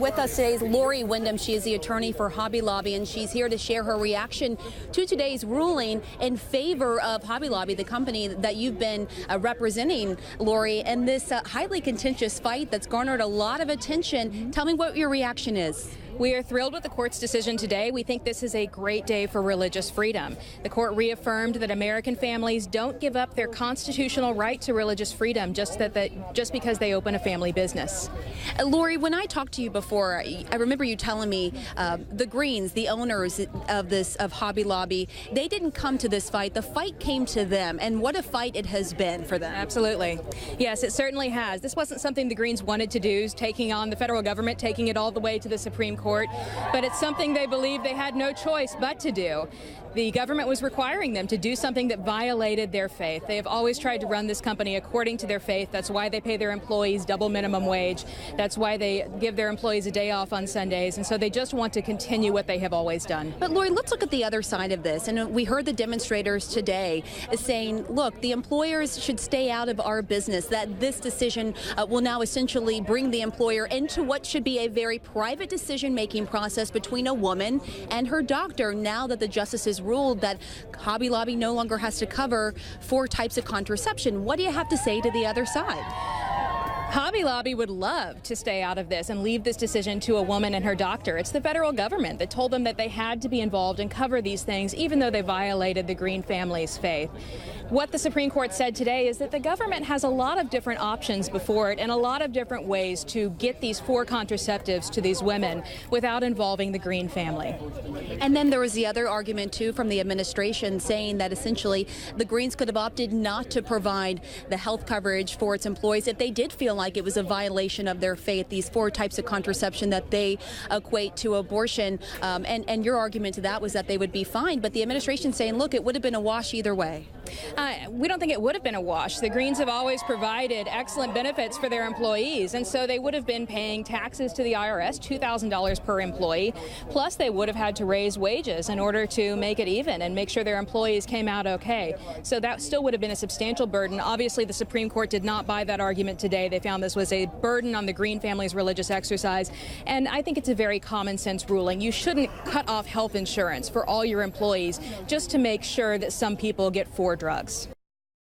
With us today is Lori Wyndham. She is the attorney for Hobby Lobby, and she's here to share her reaction to today's ruling in favor of Hobby Lobby, the company that you've been representing, Lori, in this highly contentious fight that's garnered a lot of attention. Tell me what your reaction is. We are thrilled with the court's decision today. We think this is a great day for religious freedom. The court reaffirmed that American families don't give up their constitutional right to religious freedom just because they open a family business. Lori, when I talked to you before, I remember you telling me the Greens, the owners of Hobby Lobby, they didn't come to this fight. The fight came to them, and what a fight it has been for them. Absolutely. Yes, it certainly has. This wasn't something the Greens wanted to do, taking on the federal government, taking it all the way to the Supreme Court, but it's something they believe they had no choice but to do. The government was requiring them to do something that violated their faith. They have always tried to run this company according to their faith. That's why they pay their employees double minimum wage. That's why they give their employees a day off on Sundays. And so they just want to continue what they have always done. But Lori, let's look at the other side of this. And we heard the demonstrators today saying, look, the employers should stay out of our business, that this decision will now essentially bring the employer into what should be a very private decision-making process between a woman and her doctor, now that the justices ruled that Hobby Lobby no longer has to cover 4 types of contraception. What do you have to say to the other side? Hobby Lobby would love to stay out of this and leave this decision to a woman and her doctor. It's the federal government that told them that they had to be involved and cover these things, even though they violated the Green family's faith. What the Supreme Court said today is that the government has a lot of different options before it and a lot of different ways to get these 4 contraceptives to these women without involving the Green family. And then there was the other argument, too, from the administration saying that essentially the Greens could have opted not to provide the health coverage for its employees if they did feel like it was a violation of their faith, these 4 types of contraception that they equate to abortion. And your argument to that was that they would be fine. But the administration saying, look, it would have been a wash either way. We don't think it would have been a wash. The Greens have always provided excellent benefits for their employees, and so they would have been paying taxes to the IRS, $2,000 per employee, plus they would have had to raise wages in order to make it even and make sure their employees came out okay. So that still would have been a substantial burden. Obviously, the Supreme Court did not buy that argument today. They found this was a burden on the Green family's religious exercise, and I think it's a very common sense ruling. You shouldn't cut off health insurance for all your employees just to make sure that some people get 4 drugs.